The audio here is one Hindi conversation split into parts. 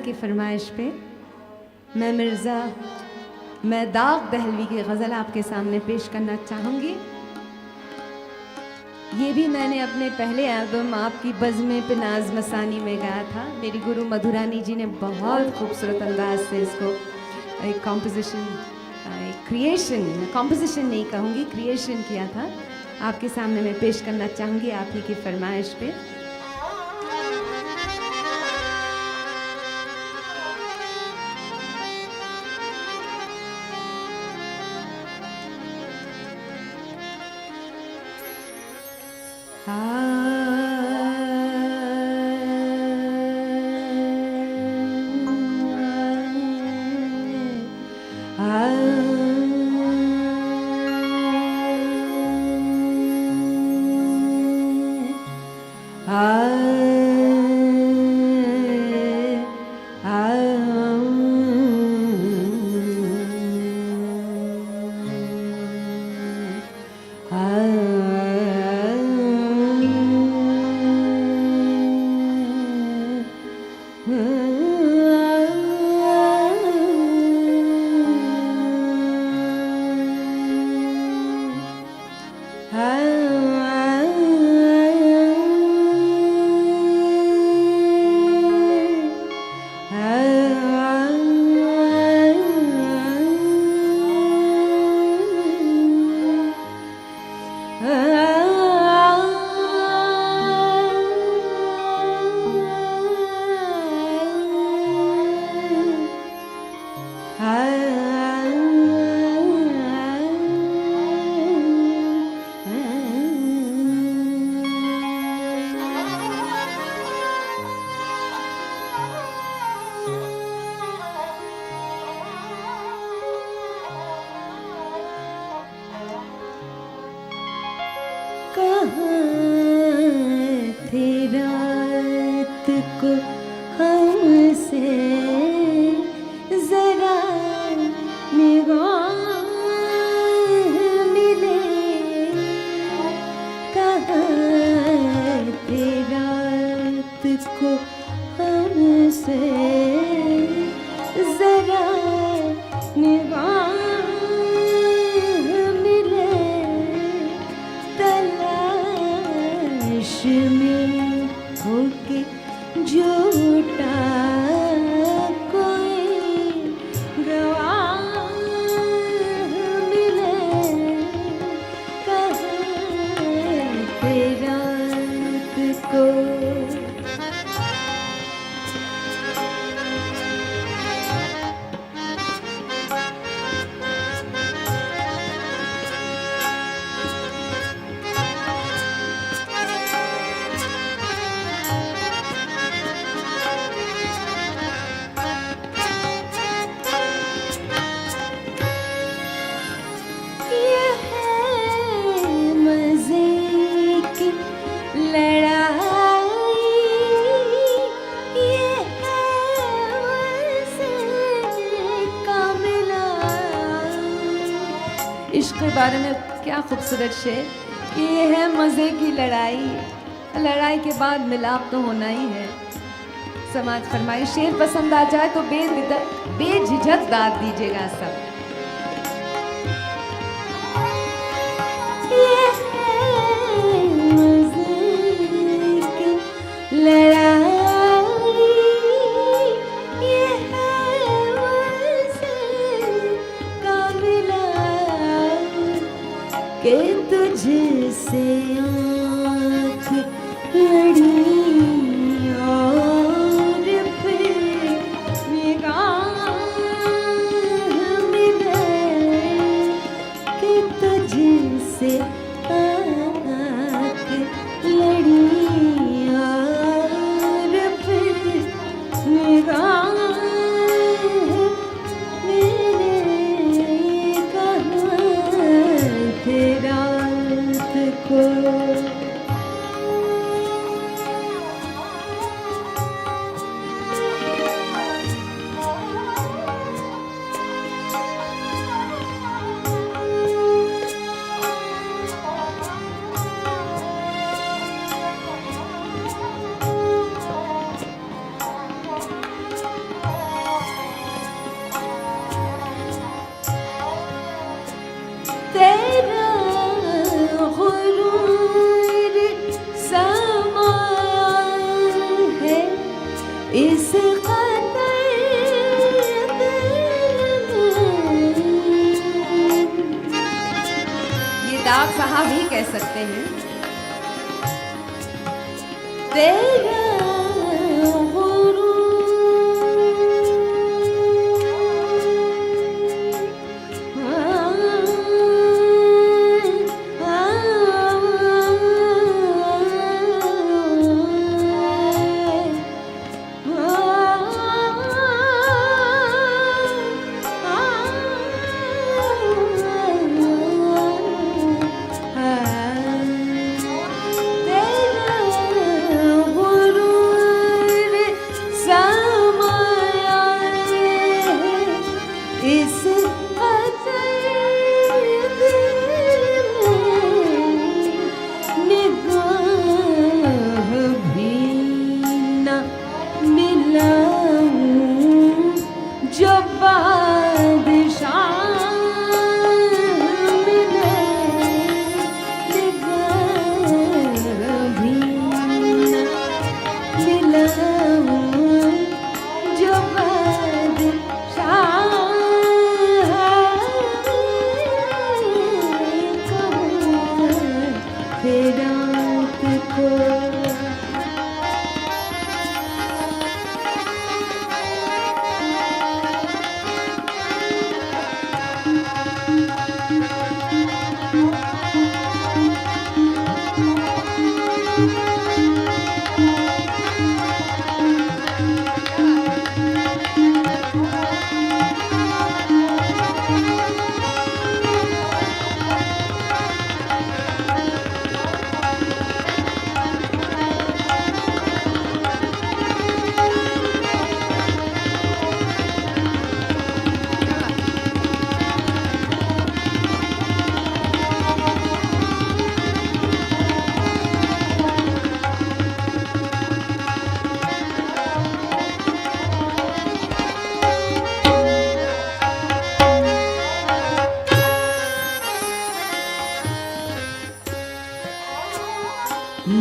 की फरमाइश पे मैं दाग दहलवी की गज़ल आपके सामने पेश करना चाहूँगी। ये भी मैंने अपने पहले एल्बम आपकी बज़्म पे नाज़ मसानी में गाया था। मेरी गुरु मधुरानी जी ने बहुत खूबसूरत अंदाज से इसको एक कॉम्पोजिशन नहीं कहूँगी, क्रिएशन किया था। आपके सामने मैं पेश करना चाहूँगी आप ही की फरमाइश पे। इश्क के बारे में क्या खूबसूरत शेर कि ये है मज़े की लड़ाई, लड़ाई के बाद मिलाप तो होना ही है। समाज फरमाई शेर पसंद आ जाए तो बेझिझक दाद दीजिएगा सब। ये है मज़े की लड़ाई, के तुझसे आँख लड़ी और फिर निगाह मिले, के तुझसे आँख लड़ी और फिर निगाह सकते हैं। तेरा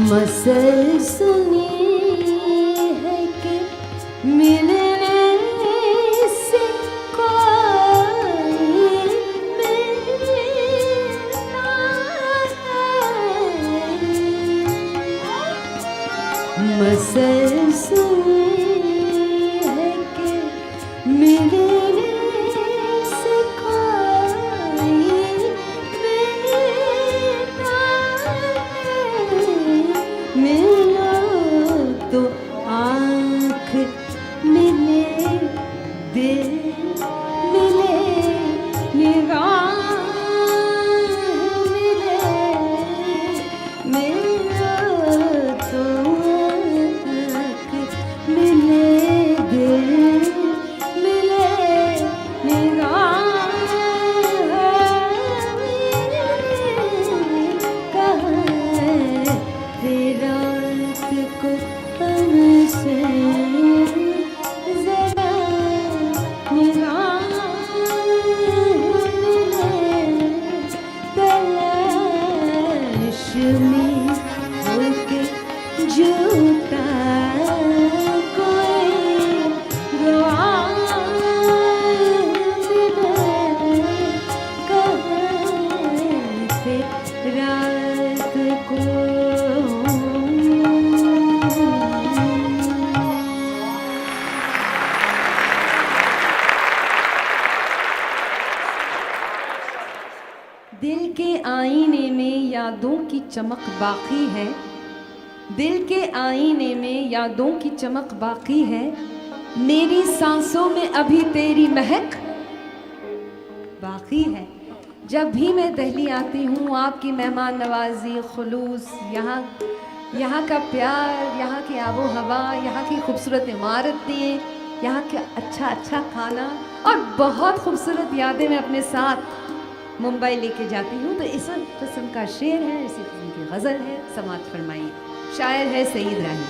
मसल सुनी है कि मिलने से कोई मिलता है। मसल सुनी है कि मिलने से कोई मिलता है। मिलो तो आँख मिले, दिल मिले, निगाह मिले। मिलो तो आँख मिले, दिल मिले, निगाह मिले। कहाँ रात को हमसे ज़रा निगाह मिले। तलाश में होके झूठा कोई गवाह मिले। कहाँ थे रात को दिल के आईने में यादों की चमक बाकी है। दिल के आईने में यादों की चमक बाकी है। मेरी सांसों में अभी तेरी महक बाकी है। जब भी मैं दिल्ली आती हूँ, आपकी मेहमान नवाजी, खुलूस, यहाँ का प्यार, यहाँ की आबो हवा, यहाँ की खूबसूरत इमारतें, यहाँ का अच्छा खाना और बहुत खूबसूरत यादें मैं अपने साथ मुंबई लेके जाती हूँ। तो इस किस्म का शेर है, इसी किस्म की गज़ल है। समात फरमाइए। शायर है सईद राही।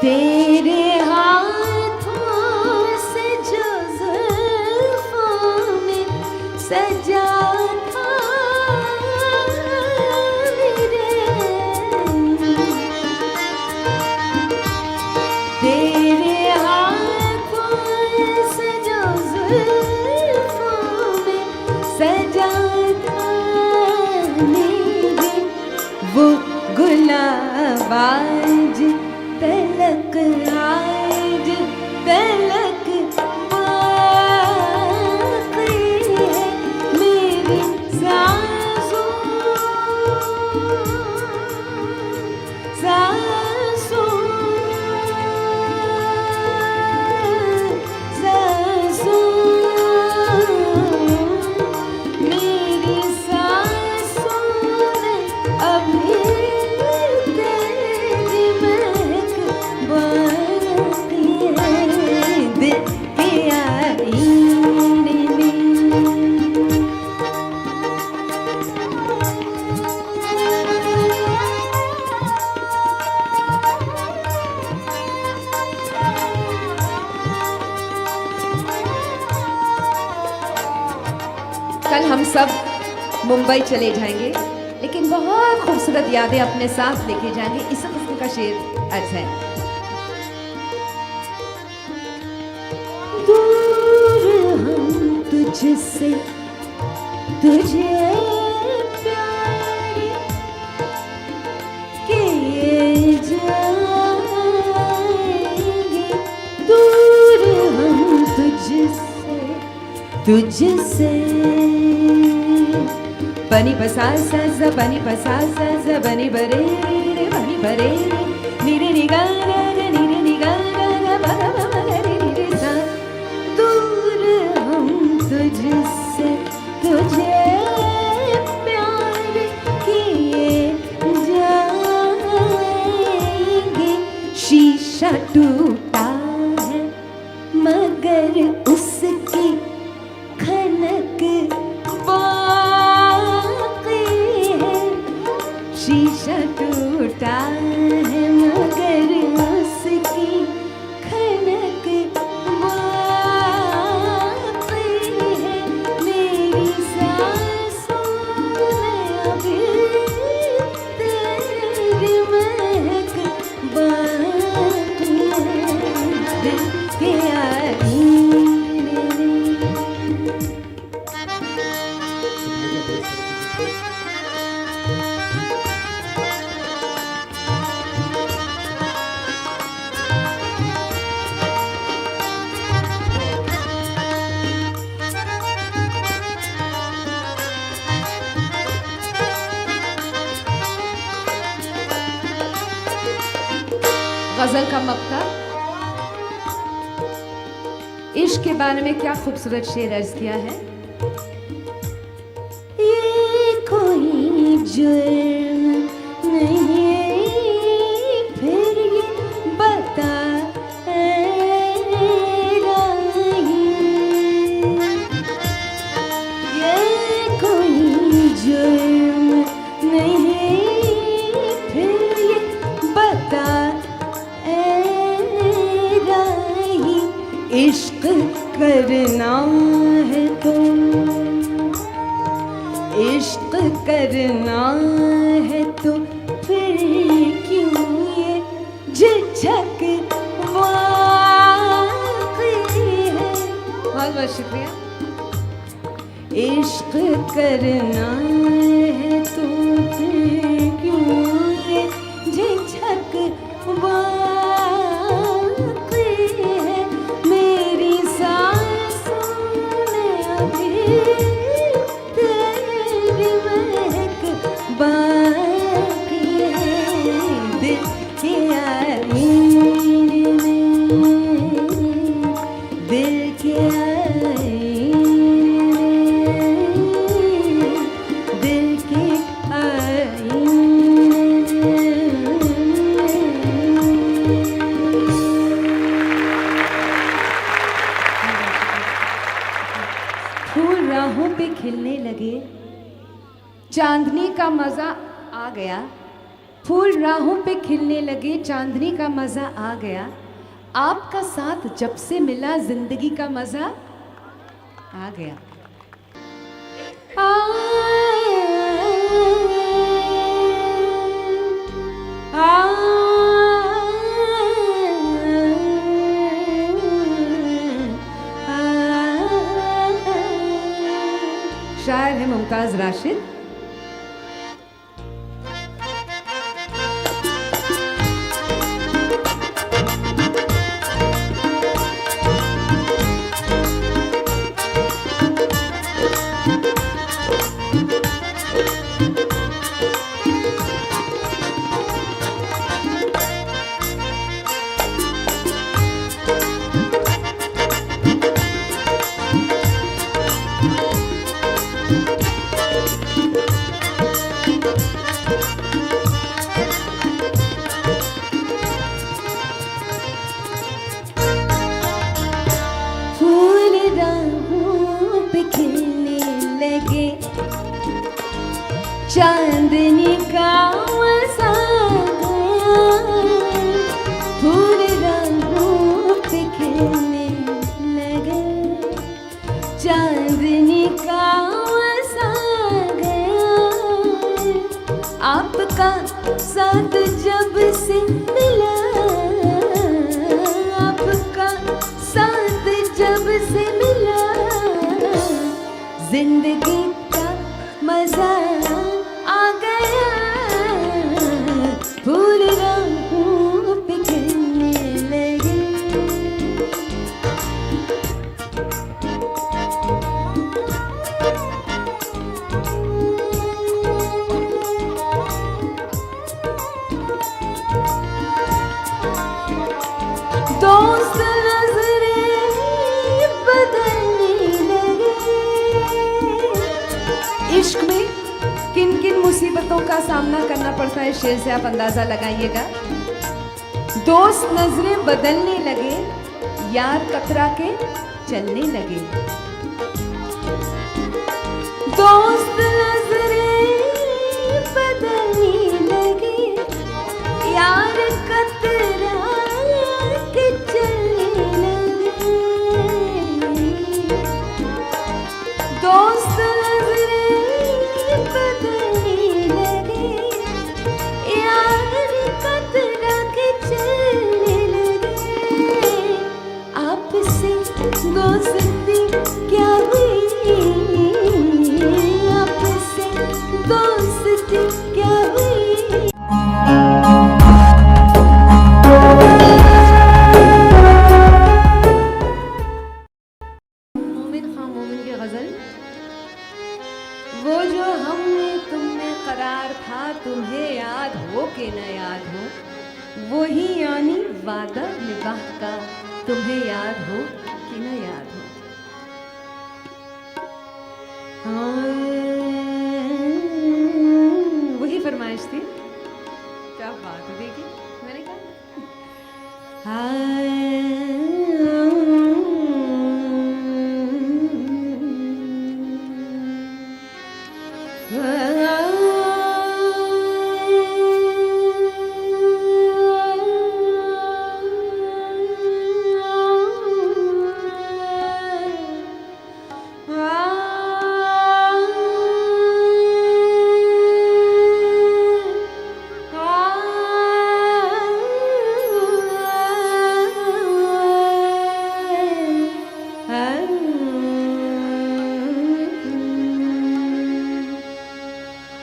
तेरे हाथों से जो ज़ुल्फ़ों में सजा था मेरे, तेरे हाथों से जो ज़ुल्फ़ों में सजा था मेरे, वो गुलाब आज तलक आज तलक बाक़ी है मेरी सांसों सांसों सांसों मेरी सांसों ने अभी कल हम सब मुंबई चले जाएंगे, लेकिन बहुत खूबसूरत यादें अपने साथ लेके जाएंगे। इस किस्म का शेर अर्ज है। दूर हम तुझसे तुझे प्यार किए जाएंगे, दूर हम तुझसे बनी पसा सा बनी पसा सा बनी बरे रे बनी बरे नीरे निगा नीरे निगा रे सा, दूर हम तुझसे तुझे प्यार किए जाएंगे, शीशा टूटा है मगर उसकी खनक शीशा टूटा है मगर उसकी खनक बाक़ी है मेरी सांसों में अभी तेरी महक बाक़ी है, दिल के गजल का मक्ता। इश्क के बारे में क्या खूबसूरत शेर अर्ज किया है। ये कोई जुर्म नहीं फिर ये बता ये कोई जुर्म नहीं फिर ये बता इश्क करना है तो इश्क करना है तो फिर क्यों ये झिझक वाक़ई है। बहुत बहुत शुक्रिया। इश्क करना है तो फिर क्यों ये झिझक वाक़ई है मेरी सांसों में अभी तेरी महक बाक़ी है, दिल के आईने में दिल के राहों पे खिलने लगे, चांदनी का मजा आ गया, फूल राहों पे खिलने लगे, चांदनी का मजा आ गया, आपका साथ जब से मिला जिंदगी का मजा आ गया। शायर है मुमताज राशिद। चांदनी का मजा फूल रंगों पे खिलने लगे, चांदनी का मजा गया, आपका साथ जब से मिला, आपका साथ जब से मिला, जिंदगी का मजा आ गया, फूल राहों पे खिलने लगे। दोस्त नजरें बदलने लगे, इश्क में किन किन मुसीबतों का सामना करना पड़ता है, शेर से आप अंदाजा लगाइएगा। दोस्त नजरें बदलने लगे, यार कतरा के चलने लगे, दोस्त नजरें बदलने लगे, यार कतरा के चलने लगे, दोस्त दोस्ती क्या हुई, आपसे दोस्ती क्या हुई। मोमिन खां मोमिन की गजल। वो जो हमने तुमने करार था, तुम्हें याद हो कि न याद हो, वही यानी वादा निभाह का, तुम्हें याद हो कि न याद हो। वही फरमाइश थी। क्या बात है, देखिए मैंने कहा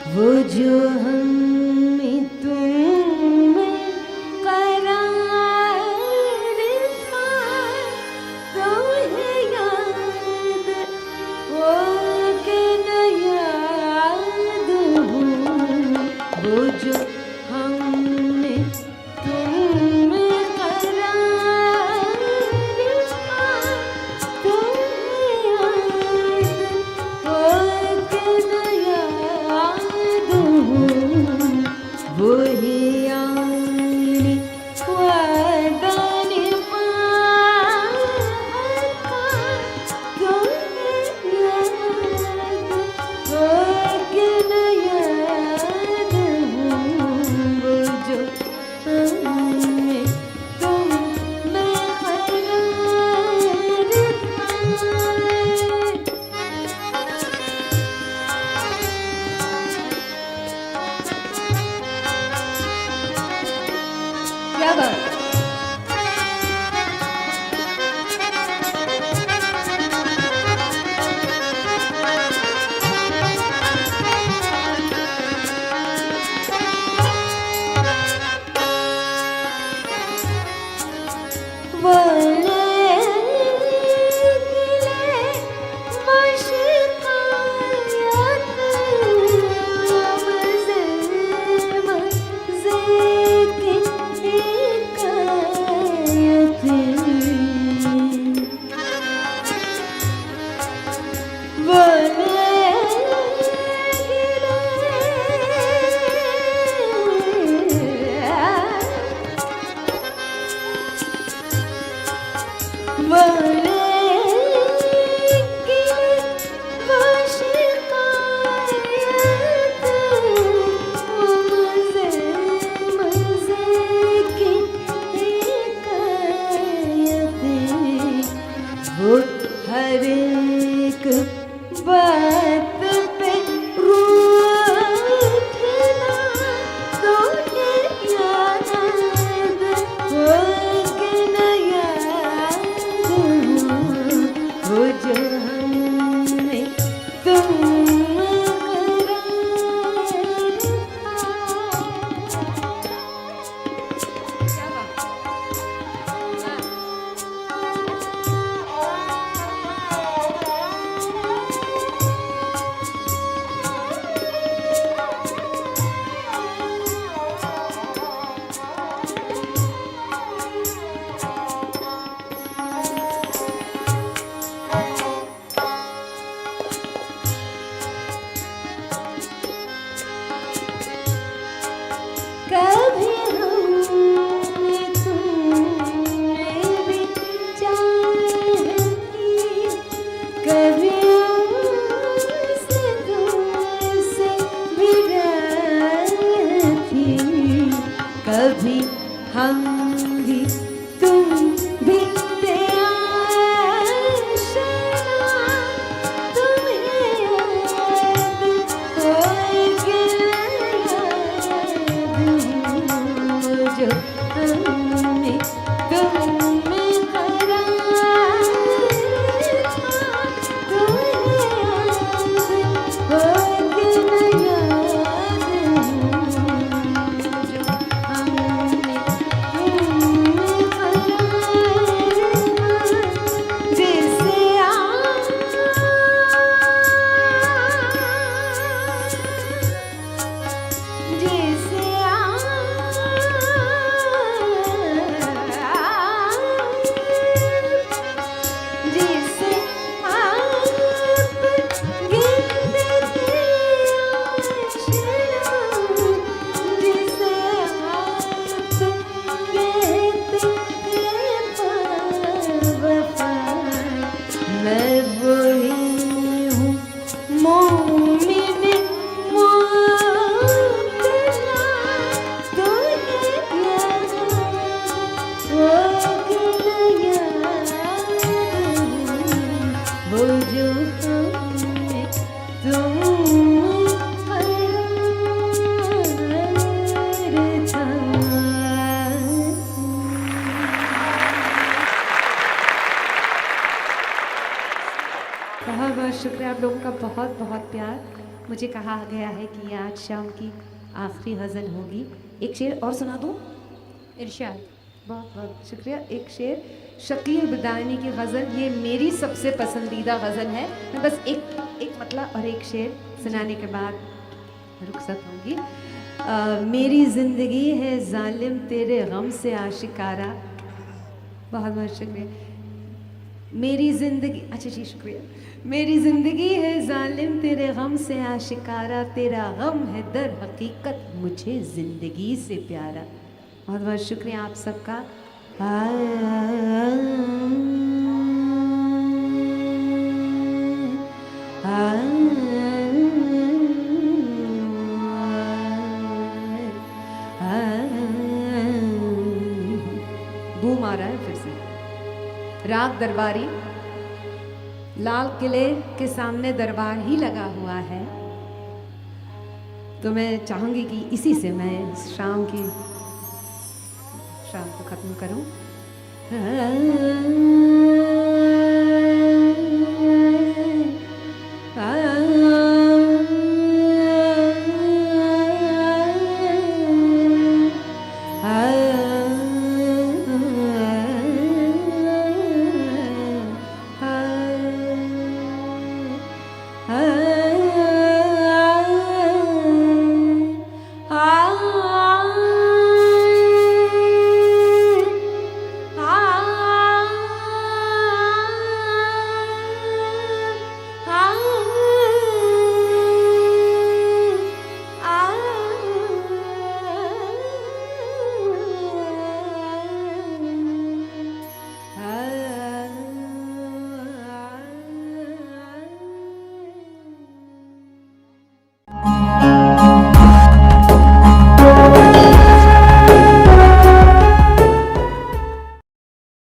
वो जो हमें तुम करार था, तुम्हें याद हो के न याद हो, वो जो हमने तुम करार था, तुम्हें याद हो के न वही यानी वादा निभाया, तुम्हें याद हो के न याद हो, बात। हर एक बात पे रूठना तो याद हो कि न याद हो जो हमने तुम कभी हमने तुमने भी चाहती, कभी हमसे तुमसे भी रहती, कभी हम भी तुम भी थे आशना, तुम्हें याद हो कि जो हमने तुम्हें करार था, तुम्हें याद हो कि न याद जो हमने तुम्हें करार जैसे जैसे जिसे आप गिनते थे आशिना, जिसे आप कहते थे बेवफा, मैं वही हूँ मोमिन मुब्तला, तुझे याद हो कि न याद वो जो हमने तुम पर था। बहुत बहुत शुक्रिया आप लोगों का, बहुत बहुत प्यार। मुझे कहा गया है कि ये आज शाम की आखिरी गज़ल होगी। एक शेर और सुना दूँ? इरशाद। बहुत बहुत शुक्रिया। एक शेर शकील बदानी की गज़ल, ये मेरी सबसे पसंदीदा गज़ल है। मैं बस एक मतला और एक शेर सुनाने के बाद रुखसत होंगी। मेरी ज़िंदगी है जालिम तेरे गम से आशिकारा। बहुत बहुत शुक्रिया। मेरी ज़िंदगी, अच्छा जी शुक्रिया। मेरी ज़िंदगी है जालिम तेरे गम से आशिकारा, तेरा गम है दर हकीकत मुझे ज़िंदगी से प्यारा। बहुत बहुत शुक्रिया आप सबका। बूम आ रहा है फिर से। राग दरबारी, लाल किले के सामने दरबार ही लगा हुआ है, तो मैं चाहूँगी कि इसी से मैं शाम की शाम को ख़त्म करूं।